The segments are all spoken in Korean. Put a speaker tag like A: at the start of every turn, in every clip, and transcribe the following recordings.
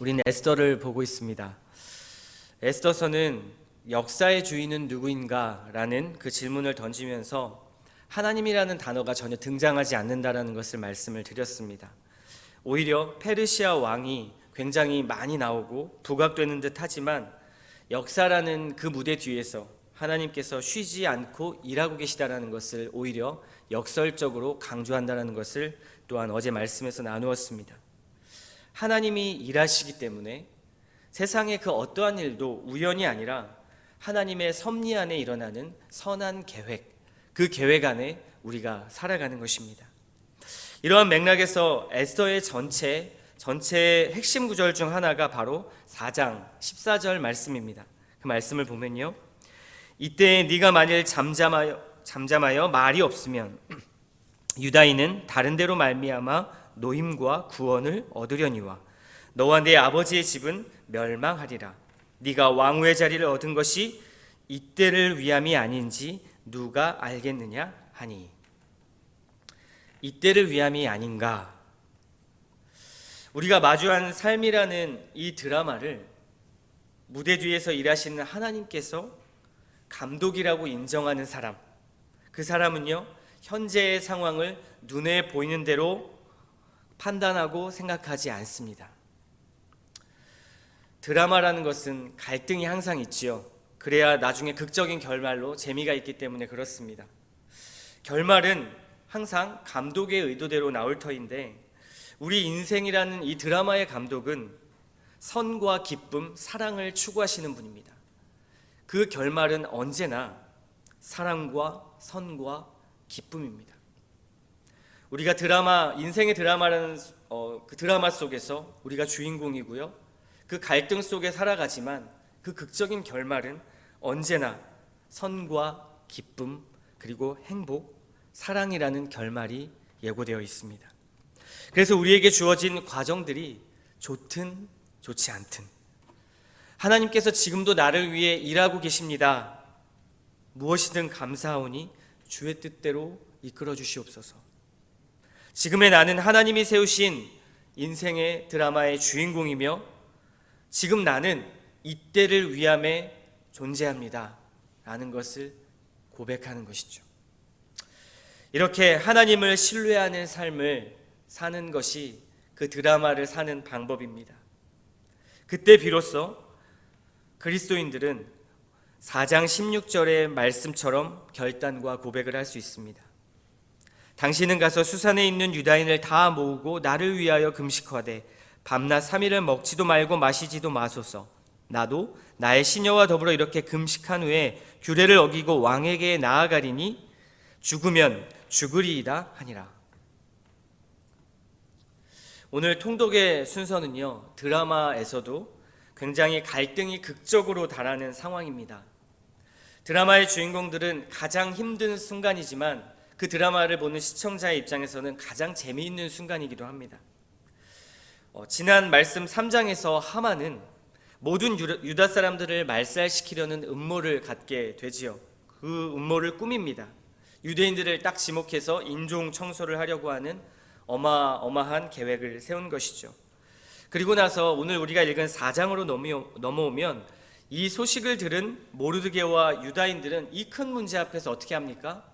A: 우리는 에스더를 보고 있습니다. 에스더서는 역사의 주인은 누구인가? 라는 그 질문을 던지면서 하나님이라는 단어가 전혀 등장하지 않는다라는 것을 말씀을 드렸습니다. 오히려 페르시아 왕이 굉장히 많이 나오고 부각되는 듯 하지만 역사라는 그 무대 뒤에서 하나님께서 쉬지 않고 일하고 계시다라는 것을 오히려 역설적으로 강조한다라는 것을 또한 어제 말씀에서 나누었습니다. 하나님이 일하시기 때문에 세상의 그 어떠한 일도 우연이 아니라 하나님의 섭리 안에 일어나는 선한 계획, 그 계획 안에 우리가 살아가는 것입니다. 이러한 맥락에서 에스더의 전체의 핵심 구절 중 하나가 바로 4장 14절 말씀입니다. 그 말씀을 보면요, 이때 네가 만일 잠잠하여 말이 없으면 유다인은 다른 데로 말미암아 노임과 구원을 얻으려니와 너와 네 아버지의 집은 멸망하리라. 네가 왕후의 자리를 얻은 것이 이때를 위함이 아닌지 누가 알겠느냐 하니. 이때를 위함이 아닌가? 우리가 마주한 삶이라는 이 드라마를 무대 뒤에서 일하시는 하나님께서 감독이라고 인정하는 사람, 그 사람은요, 현재의 상황을 눈에 보이는 대로 판단하고 생각하지 않습니다. 드라마라는 것은 갈등이 항상 있지요. 그래야 나중에 극적인 결말로 재미가 있기 때문에 그렇습니다. 결말은 항상 감독의 의도대로 나올 터인데 우리 인생이라는 이 드라마의 감독은 선과 기쁨, 사랑을 추구하시는 분입니다. 그 결말은 언제나 사랑과 선과 기쁨입니다. 우리가 인생의 드라마라는 그 드라마 속에서 우리가 주인공이고요, 그 갈등 속에 살아가지만 그 극적인 결말은 언제나 선과 기쁨, 그리고 행복, 사랑이라는 결말이 예고되어 있습니다. 그래서 우리에게 주어진 과정들이 좋든 좋지 않든 하나님께서 지금도 나를 위해 일하고 계십니다. 무엇이든 감사하오니 주의 뜻대로 이끌어 주시옵소서. 지금의 나는 하나님이 세우신 인생의 드라마의 주인공이며 지금 나는 이때를 위함에 존재합니다 라는 것을 고백하는 것이죠. 이렇게 하나님을 신뢰하는 삶을 사는 것이 그 드라마를 사는 방법입니다. 그때 비로소 그리스도인들은 4장 16절의 말씀처럼 결단과 고백을 할 수 있습니다. 당신은 가서 수산에 있는 유다인을 다 모으고 나를 위하여 금식하되 밤낮 3일을 먹지도 말고 마시지도 마소서. 나도 나의 시녀와 더불어 이렇게 금식한 후에 규례를 어기고 왕에게 나아가리니 죽으면 죽으리이다 하니라. 오늘 통독의 순서는요, 드라마에서도 굉장히 갈등이 극적으로 달하는 상황입니다. 드라마의 주인공들은 가장 힘든 순간이지만 그 드라마를 보는 시청자의 입장에서는 가장 재미있는 순간이기도 합니다. 지난 말씀 3장에서 하만은 모든 유다 사람들을 말살시키려는 음모를 갖게 되지요. 그 음모를 꾸밉니다. 유대인들을 딱 지목해서 인종 청소를 하려고 하는 어마어마한 계획을 세운 것이죠. 그리고 나서 오늘 우리가 읽은 4장으로 넘어오면 이 소식을 들은 모르드게와 유다인들은 이 큰 문제 앞에서 어떻게 합니까?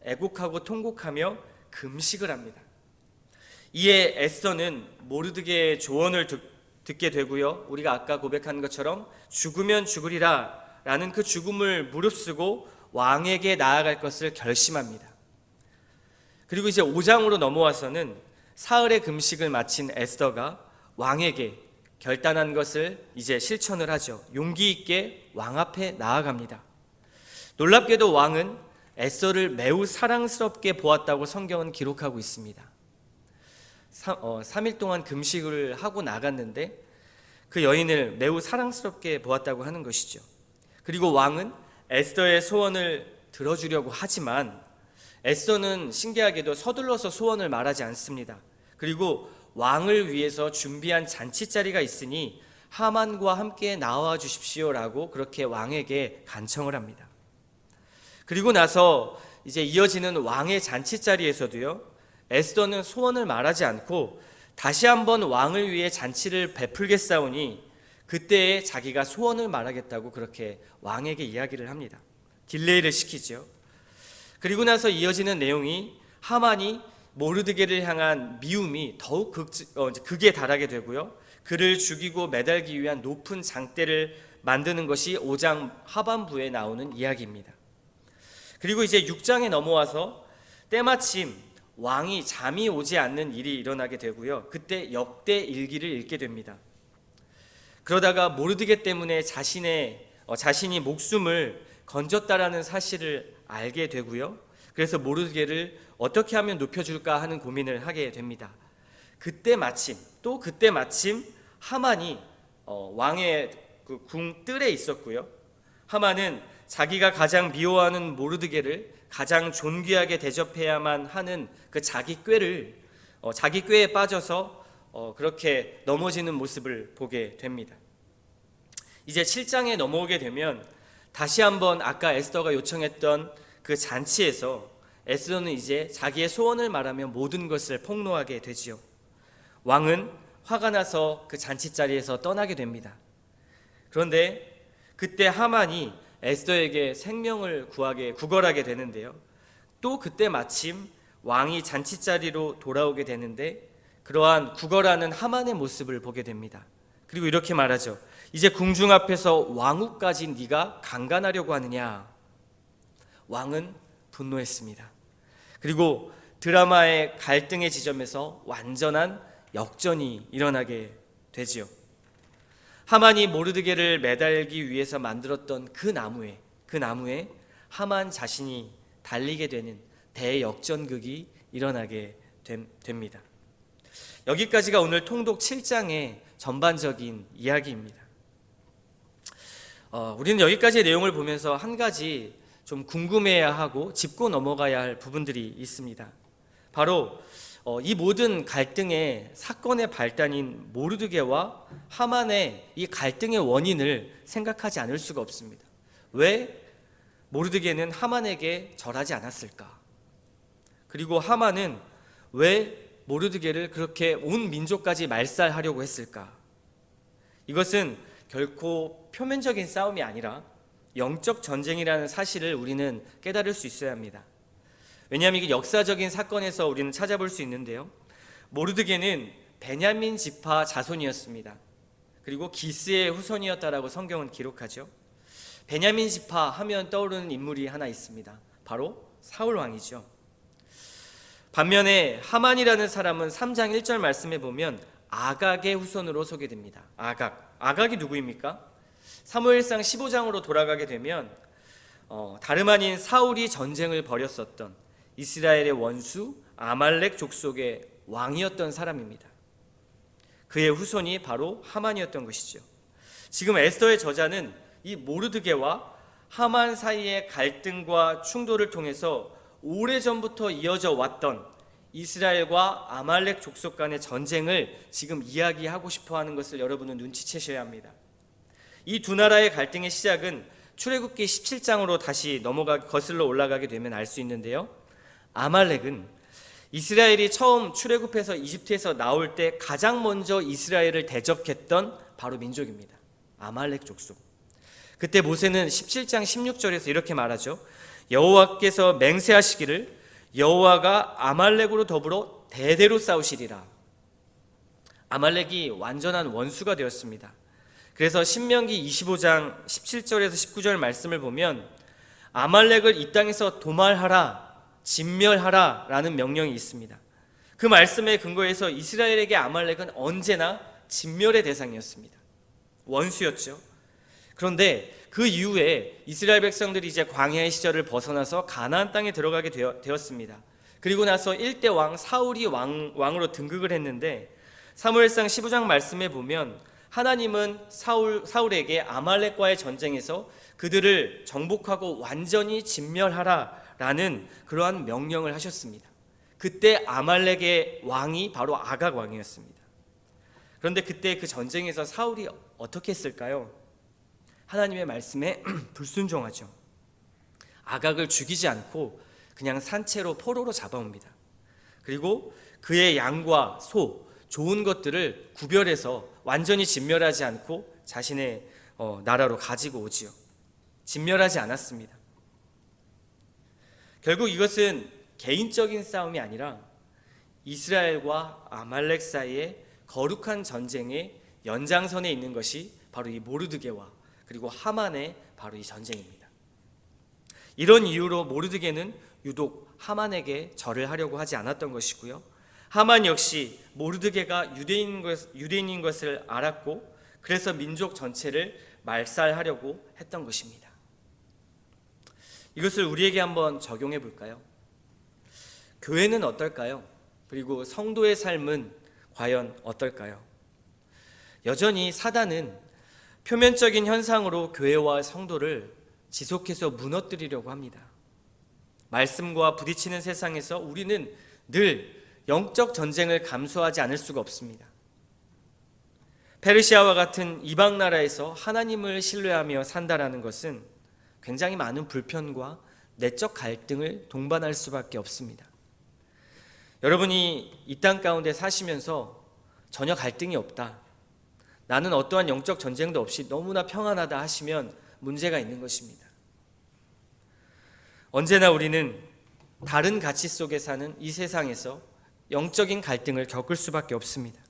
A: 애곡하고 통곡하며 금식을 합니다. 이에 에스더는 모르드게의 조언을 듣게 되고요, 우리가 아까 고백한 것처럼 죽으면 죽으리라 라는 그 죽음을 무릅쓰고 왕에게 나아갈 것을 결심합니다. 그리고 이제 5장으로 넘어와서는 사흘의 금식을 마친 에스더가 왕에게 결단한 것을 이제 실천을 하죠. 용기 있게 왕 앞에 나아갑니다. 놀랍게도 왕은 에스더를 매우 사랑스럽게 보았다고 성경은 기록하고 있습니다. 3일 동안 금식을 하고 나갔는데 그 여인을 매우 사랑스럽게 보았다고 하는 것이죠. 그리고 왕은 에스더의 소원을 들어주려고 하지만 에스더는 신기하게도 서둘러서 소원을 말하지 않습니다. 그리고 왕을 위해서 준비한 잔치자리가 있으니 하만과 함께 나와 주십시오라고 그렇게 왕에게 간청을 합니다. 그리고 나서 이제 이어지는 왕의 잔치자리에서도요, 에스더는 소원을 말하지 않고 다시 한번 왕을 위해 잔치를 베풀겠사오니 그때에 자기가 소원을 말하겠다고 그렇게 왕에게 이야기를 합니다. 딜레이를 시키죠. 그리고 나서 이어지는 내용이 하만이 모르드게를 향한 미움이 더욱 극에 달하게 되고요. 그를 죽이고 매달기 위한 높은 장대를 만드는 것이 5장 하반부에 나오는 이야기입니다. 그리고 이제 6장에 넘어와서 때마침 왕이 잠이 오지 않는 일이 일어나게 되고요. 그때 역대 일기를 읽게 됩니다. 그러다가 모르드게 때문에 자신이 목숨을 건졌다라는 사실을 알게 되고요. 그래서 모르드게를 어떻게 하면 높여줄까 하는 고민을 하게 됩니다. 그때 마침 하만이 왕의 그 궁 뜰에 있었고요. 하만은 자기가 가장 미워하는 모르드게를 가장 존귀하게 대접해야만 하는 그 자기 꾀에 빠져서 그렇게 넘어지는 모습을 보게 됩니다. 이제 7장에 넘어오게 되면 다시 한번 아까 에스더가 요청했던 그 잔치에서 에스더는 이제 자기의 소원을 말하며 모든 것을 폭로하게 되지요. 왕은 화가 나서 그 잔치 자리에서 떠나게 됩니다. 그런데 그때 하만이 에스더에게 생명을 구걸하게 되는데요. 또 그때 마침 왕이 잔치 자리로 돌아오게 되는데 그러한 구걸하는 하만의 모습을 보게 됩니다. 그리고 이렇게 말하죠. 이제 궁중 앞에서 왕후까지 네가 강간하려고 하느냐. 왕은 분노했습니다. 그리고 드라마의 갈등의 지점에서 완전한 역전이 일어나게 되지요. 하만이 모르드게를 매달기 위해서 만들었던 그 나무에 하만 자신이 달리게 되는 대역전극이 일어나게 됩니다. 여기까지가 오늘 통독 7장의 전반적인 이야기입니다. 우리는 여기까지의 내용을 보면서 한 가지 좀 궁금해야 하고 짚고 넘어가야 할 부분들이 있습니다. 바로 이 모든 갈등의 사건의 발단인 모르드게와 하만의 이 갈등의 원인을 생각하지 않을 수가 없습니다. 왜 모르드게는 하만에게 절하지 않았을까? 그리고 하만은 왜 모르드게를 그렇게 온 민족까지 말살하려고 했을까? 이것은 결코 표면적인 싸움이 아니라 영적 전쟁이라는 사실을 우리는 깨달을 수 있어야 합니다. 왜냐하면 이게 역사적인 사건에서 우리는 찾아볼 수 있는데요. 모르드게는 베냐민 지파 자손이었습니다. 그리고 기스의 후손이었다라고 성경은 기록하죠. 베냐민 지파 하면 떠오르는 인물이 하나 있습니다. 바로 사울 왕이죠. 반면에 하만이라는 사람은 3장 1절 말씀에 보면 아각의 후손으로 소개됩니다. 아각이 누구입니까? 사무엘상 15장으로 돌아가게 되면 다름 아닌 사울이 전쟁을 벌였었던 이스라엘의 원수 아말렉 족속의 왕이었던 사람입니다. 그의 후손이 바로 하만이었던 것이죠. 지금 에스더의 저자는 이 모르드게와 하만 사이의 갈등과 충돌을 통해서 오래전부터 이어져 왔던 이스라엘과 아말렉 족속 간의 전쟁을 지금 이야기하고 싶어 하는 것을 여러분은 눈치채셔야 합니다. 이 두 나라의 갈등의 시작은 출애굽기 17장으로 다시 거슬러 올라가게 되면 알 수 있는데요. 아말렉은 이스라엘이 처음 출애굽해서 이집트에서 나올 때 가장 먼저 이스라엘을 대적했던 바로 민족입니다. 아말렉 족속. 그때 모세는 17장 16절에서 이렇게 말하죠. 여호와께서 맹세하시기를 여호와가 아말렉으로 더불어 대대로 싸우시리라. 아말렉이 완전한 원수가 되었습니다. 그래서 신명기 25장 17절에서 19절 말씀을 보면 아말렉을 이 땅에서 도말하라, 진멸하라 라는 명령이 있습니다. 그 말씀에 근거해서 이스라엘에게 아말렉은 언제나 진멸의 대상이었습니다. 원수였죠. 그런데 그 이후에 이스라엘 백성들이 이제 광야의 시절을 벗어나서 가나안 땅에 들어가게 되었습니다. 그리고 나서 1대 왕 사울이 왕으로 등극을 했는데 사무엘상 15장 말씀에 보면 하나님은 사울에게 아말렉과의 전쟁에서 그들을 정복하고 완전히 진멸하라라는 그러한 명령을 하셨습니다. 그때 아말렉의 왕이 바로 아각 왕이었습니다. 그런데 그때 그 전쟁에서 사울이 어떻게 했을까요? 하나님의 말씀에 불순종하죠. 아각을 죽이지 않고 그냥 산채로 포로로 잡아옵니다. 그리고 그의 양과 소, 좋은 것들을 구별해서 완전히 진멸하지 않고 자신의 나라로 가지고 오지요. 진멸하지 않았습니다. 결국 이것은 개인적인 싸움이 아니라 이스라엘과 아말렉 사이의 거룩한 전쟁의 연장선에 있는 것이 바로 이 모르드게와 그리고 하만의 바로 이 전쟁입니다. 이런 이유로 모르드게는 유독 하만에게 절을 하려고 하지 않았던 것이고요. 하만 역시 모르드게가 유대인인 것을 알았고 그래서 민족 전체를 말살하려고 했던 것입니다. 이것을 우리에게 한번 적용해 볼까요? 교회는 어떨까요? 그리고 성도의 삶은 과연 어떨까요? 여전히 사단은 표면적인 현상으로 교회와 성도를 지속해서 무너뜨리려고 합니다. 말씀과 부딪히는 세상에서 우리는 늘 영적 전쟁을 감수하지 않을 수가 없습니다. 페르시아와 같은 이방 나라에서 하나님을 신뢰하며 산다라는 것은 굉장히 많은 불편과 내적 갈등을 동반할 수밖에 없습니다. 여러분이 이 땅 가운데 사시면서 전혀 갈등이 없다, 나는 어떠한 영적 전쟁도 없이 너무나 평안하다 하시면 문제가 있는 것입니다. 언제나 우리는 다른 가치 속에 사는 이 세상에서 영적인 갈등을 겪을 수밖에 없습니다.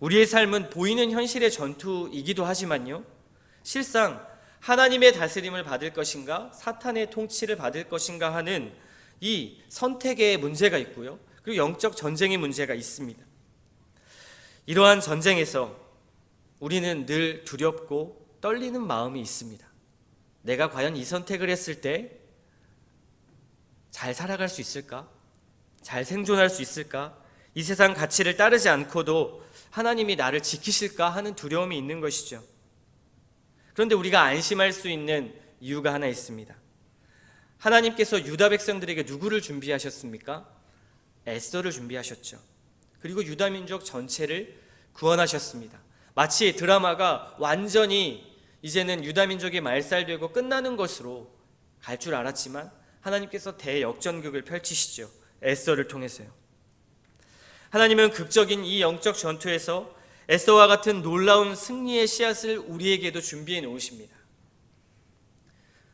A: 우리의 삶은 보이는 현실의 전투이기도 하지만요, 실상 하나님의 다스림을 받을 것인가 사탄의 통치를 받을 것인가 하는 이 선택의 문제가 있고요, 그리고 영적 전쟁의 문제가 있습니다. 이러한 전쟁에서 우리는 늘 두렵고 떨리는 마음이 있습니다. 내가 과연 이 선택을 했을 때 잘 살아갈 수 있을까? 잘 생존할 수 있을까? 이 세상 가치를 따르지 않고도 하나님이 나를 지키실까 하는 두려움이 있는 것이죠. 그런데 우리가 안심할 수 있는 이유가 하나 있습니다. 하나님께서 유다 백성들에게 누구를 준비하셨습니까? 에스더를 준비하셨죠. 그리고 유다 민족 전체를 구원하셨습니다. 마치 드라마가 완전히 이제는 유다 민족이 말살되고 끝나는 것으로 갈 줄 알았지만 하나님께서 대역전극을 펼치시죠. 에스더를 통해서요. 하나님은 극적인 이 영적 전투에서 에스더와 같은 놀라운 승리의 씨앗을 우리에게도 준비해 놓으십니다.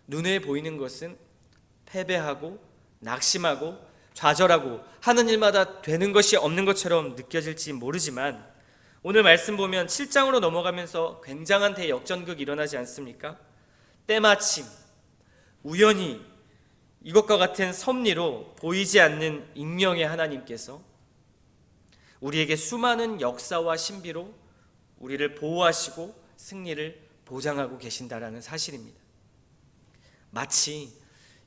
A: 눈에 보이는 것은 패배하고 낙심하고 좌절하고 하는 일마다 되는 것이 없는 것처럼 느껴질지 모르지만 오늘 말씀 보면 7장으로 넘어가면서 굉장한 대역전극이 일어나지 않습니까? 때마침 우연히 이것과 같은 섭리로 보이지 않는 익명의 하나님께서 우리에게 수많은 역사와 신비로 우리를 보호하시고 승리를 보장하고 계신다라는 사실입니다. 마치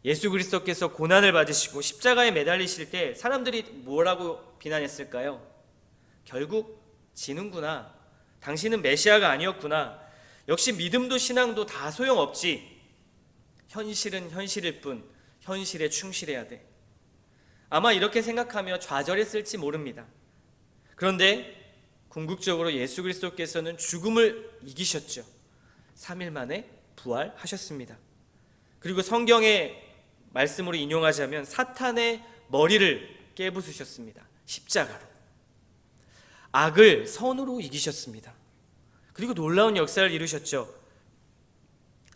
A: 예수 그리스도께서 고난을 받으시고 십자가에 매달리실 때 사람들이 뭐라고 비난했을까요? 결국 지는구나, 당신은 메시아가 아니었구나, 역시 믿음도 신앙도 다 소용없지, 현실은 현실일 뿐 현실에 충실해야 돼. 아마 이렇게 생각하며 좌절했을지 모릅니다. 그런데 궁극적으로 예수 그리스도께서는 죽음을 이기셨죠. 3일 만에 부활하셨습니다. 그리고 성경의 말씀으로 인용하자면 사탄의 머리를 깨부수셨습니다. 십자가로. 악을 선으로 이기셨습니다. 그리고 놀라운 역사를 이루셨죠.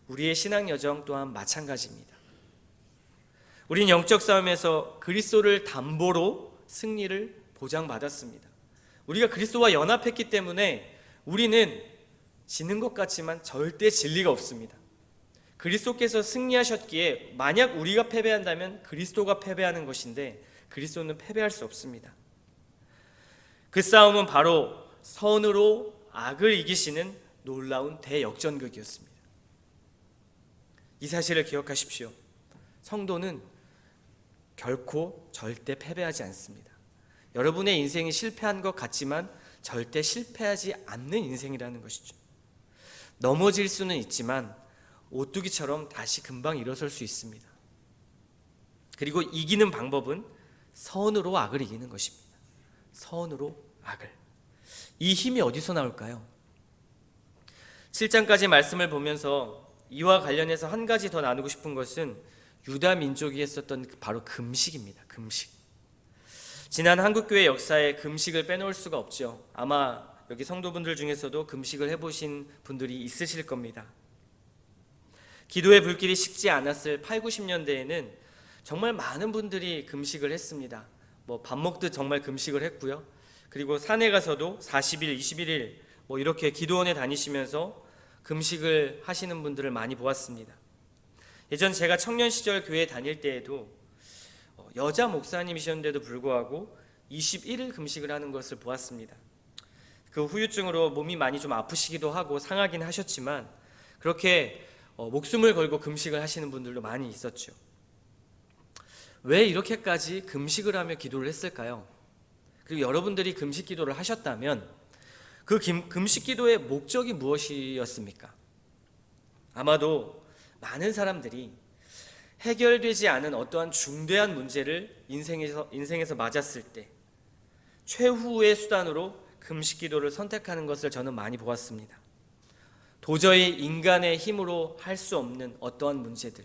A: 우리의 신앙 여정 또한 마찬가지입니다. 우린 영적 싸움에서 그리스도를 담보로 승리를 보장받았습니다. 우리가 그리스도와 연합했기 때문에 우리는 지는 것 같지만 절대 질 리가 없습니다. 그리스도께서 승리하셨기에 만약 우리가 패배한다면 그리스도가 패배하는 것인데 그리스도는 패배할 수 없습니다. 그 싸움은 바로 선으로 악을 이기시는 놀라운 대역전극이었습니다. 이 사실을 기억하십시오. 성도는 결코 절대 패배하지 않습니다. 여러분의 인생이 실패한 것 같지만 절대 실패하지 않는 인생이라는 것이죠. 넘어질 수는 있지만 오뚜기처럼 다시 금방 일어설 수 있습니다. 그리고 이기는 방법은 선으로 악을 이기는 것입니다. 선으로 악을. 이 힘이 어디서 나올까요? 7장까지 말씀을 보면서 이와 관련해서 한 가지 더 나누고 싶은 것은 유다 민족이 했었던 바로 금식입니다. 금식. 지난 한국교회 역사에 금식을 빼놓을 수가 없죠. 아마 여기 성도분들 중에서도 금식을 해보신 분들이 있으실 겁니다. 기도의 불길이 식지 않았을 8, 90년대에는 정말 많은 분들이 금식을 했습니다. 밥 먹듯 정말 금식을 했고요. 그리고 산에 가서도 40일, 21일 이렇게 기도원에 다니시면서 금식을 하시는 분들을 많이 보았습니다. 예전 제가 청년 시절 교회 다닐 때에도 여자 목사님이셨는데도 불구하고 21일 금식을 하는 것을 보았습니다. 그 후유증으로 몸이 많이 좀 아프시기도 하고 상하긴 하셨지만 그렇게 목숨을 걸고 금식을 하시는 분들도 많이 있었죠. 왜 이렇게까지 금식을 하며 기도를 했을까요? 그리고 여러분들이 금식 기도를 하셨다면 그 금식 기도의 목적이 무엇이었습니까? 아마도 많은 사람들이 해결되지 않은 어떠한 중대한 문제를 인생에서 맞았을 때 최후의 수단으로 금식 기도를 선택하는 것을 저는 많이 보았습니다. 도저히 인간의 힘으로 할 수 없는 어떠한 문제들,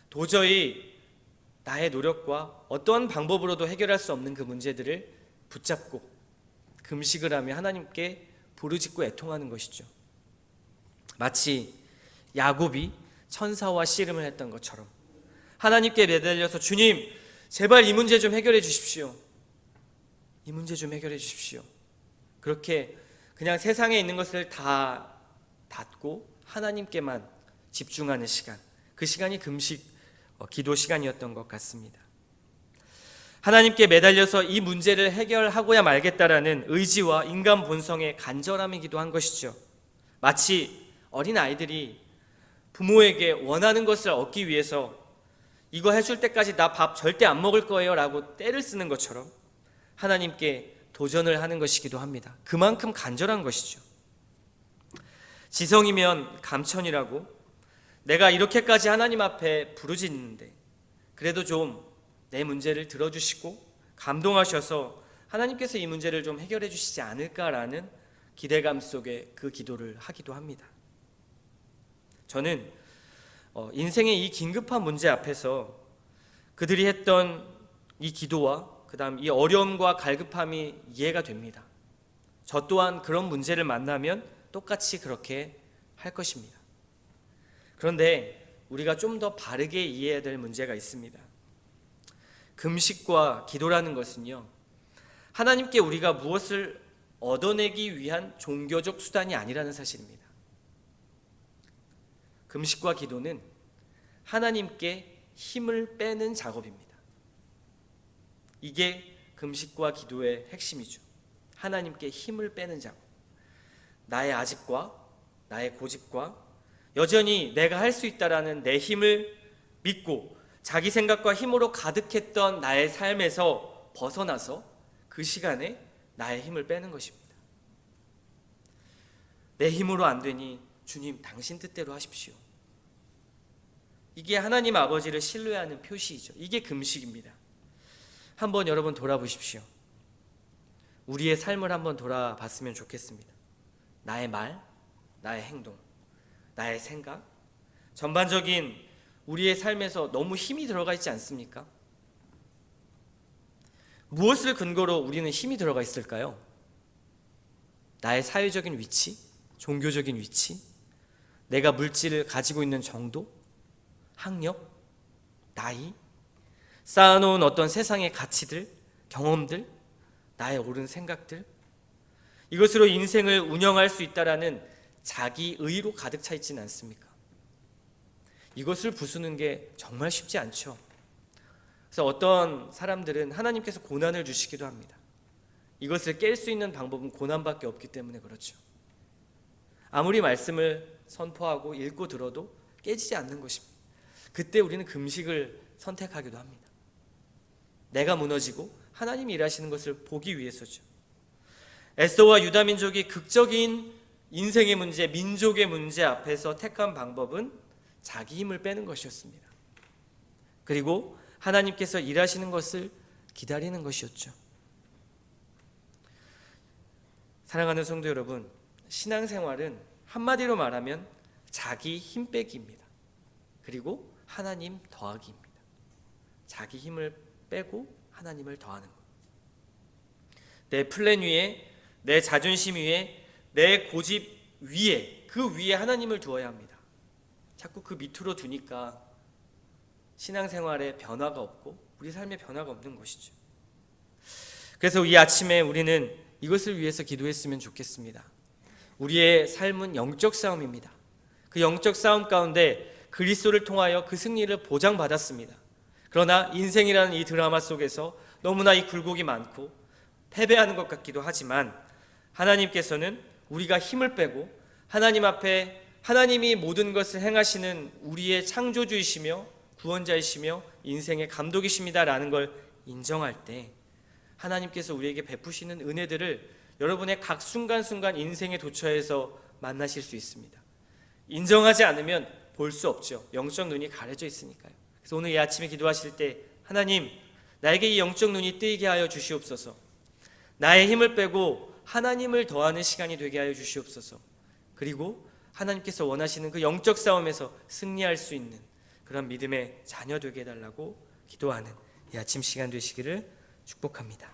A: 도저히 나의 노력과 어떠한 방법으로도 해결할 수 없는 그 문제들을 붙잡고 금식을 하며 하나님께 부르짖고 애통하는 것이죠. 마치 야곱이 천사와 씨름을 했던 것처럼 하나님께 매달려서 주님, 제발 이 문제 좀 해결해 주십시오. 이 문제 좀 해결해 주십시오. 그렇게 그냥 세상에 있는 것을 다 닫고 하나님께만 집중하는 시간, 그 시간이 금식 기도 시간이었던 것 같습니다. 하나님께 매달려서 이 문제를 해결하고야 말겠다라는 의지와 인간 본성의 간절함이기도 한 것이죠. 마치 어린 아이들이 부모에게 원하는 것을 얻기 위해서 이거 해줄 때까지 나 밥 절대 안 먹을 거예요 라고 떼를 쓰는 것처럼 하나님께 도전을 하는 것이기도 합니다. 그만큼 간절한 것이죠. 지성이면 감천이라고 내가 이렇게까지 하나님 앞에 부르짖는데 그래도 좀 내 문제를 들어주시고 감동하셔서 하나님께서 이 문제를 좀 해결해 주시지 않을까라는 기대감 속에 그 기도를 하기도 합니다. 저는 인생의 이 긴급한 문제 앞에서 그들이 했던 이 기도와 그 다음 이 어려움과 갈급함이 이해가 됩니다. 저 또한 그런 문제를 만나면 똑같이 그렇게 할 것입니다. 그런데 우리가 좀 더 바르게 이해해야 될 문제가 있습니다. 금식과 기도라는 것은요, 하나님께 우리가 무엇을 얻어내기 위한 종교적 수단이 아니라는 사실입니다. 금식과 기도는 하나님께 힘을 빼는 작업입니다. 이게 금식과 기도의 핵심이죠. 하나님께 힘을 빼는 작업. 나의 아집과 나의 고집과 여전히 내가 할 수 있다라는 내 힘을 믿고 자기 생각과 힘으로 가득했던 나의 삶에서 벗어나서 그 시간에 나의 힘을 빼는 것입니다. 내 힘으로 안 되니 주님 당신 뜻대로 하십시오. 이게 하나님 아버지를 신뢰하는 표시이죠. 이게 금식입니다. 한번 여러분 돌아보십시오. 우리의 삶을 한번 돌아봤으면 좋겠습니다. 나의 말, 나의 행동, 나의 생각, 전반적인 우리의 삶에서 너무 힘이 들어가 있지 않습니까? 무엇을 근거로 우리는 힘이 들어가 있을까요? 나의 사회적인 위치, 종교적인 위치, 내가 물질을 가지고 있는 정도, 학력, 나이, 쌓아놓은 어떤 세상의 가치들, 경험들, 나의 옳은 생각들, 이것으로 인생을 운영할 수 있다라는 자기 의로 가득 차 있지는 않습니까? 이것을 부수는 게 정말 쉽지 않죠. 그래서 어떤 사람들은 하나님께서 고난을 주시기도 합니다. 이것을 깰 수 있는 방법은 고난밖에 없기 때문에 그렇죠. 아무리 말씀을 선포하고 읽고 들어도 깨지지 않는 것입니다. 그때 우리는 금식을 선택하기도 합니다. 내가 무너지고 하나님이 일하시는 것을 보기 위해서죠. 에스더와 유다 민족이 극적인 인생의 문제, 민족의 문제 앞에서 택한 방법은 자기 힘을 빼는 것이었습니다. 그리고 하나님께서 일하시는 것을 기다리는 것이었죠. 사랑하는 성도 여러분, 신앙생활은 한마디로 말하면 자기 힘 빼기입니다. 그리고 하나님 더하기입니다. 자기 힘을 빼고 하나님을 더하는 것. 내 플랜 위에, 내 자존심 위에, 내 고집 위에, 그 위에 하나님을 두어야 합니다. 자꾸 그 밑으로 두니까 신앙생활에 변화가 없고 우리 삶에 변화가 없는 것이죠. 그래서 이 아침에 우리는 이것을 위해서 기도했으면 좋겠습니다. 우리의 삶은 영적 싸움입니다. 그 영적 싸움 가운데 그리스도를 통하여 그 승리를 보장받았습니다. 그러나 인생이라는 이 드라마 속에서 너무나 이 굴곡이 많고 패배하는 것 같기도 하지만 하나님께서는 우리가 힘을 빼고 하나님 앞에 하나님이 모든 것을 행하시는 우리의 창조주이시며 구원자이시며 인생의 감독이십니다라는 걸 인정할 때 하나님께서 우리에게 베푸시는 은혜들을 여러분의 각 순간순간 인생의 도처에서 만나실 수 있습니다. 인정하지 않으면 볼 수 없죠. 영적 눈이 가려져 있으니까요. 그래서 오늘 이 아침에 기도하실 때 하나님, 나에게 이 영적 눈이 뜨이게 하여 주시옵소서. 나의 힘을 빼고 하나님을 더하는 시간이 되게 하여 주시옵소서. 그리고 하나님께서 원하시는 그 영적 싸움에서 승리할 수 있는 그런 믿음의 자녀 되게 해달라고 기도하는 이 아침 시간 되시기를 축복합니다.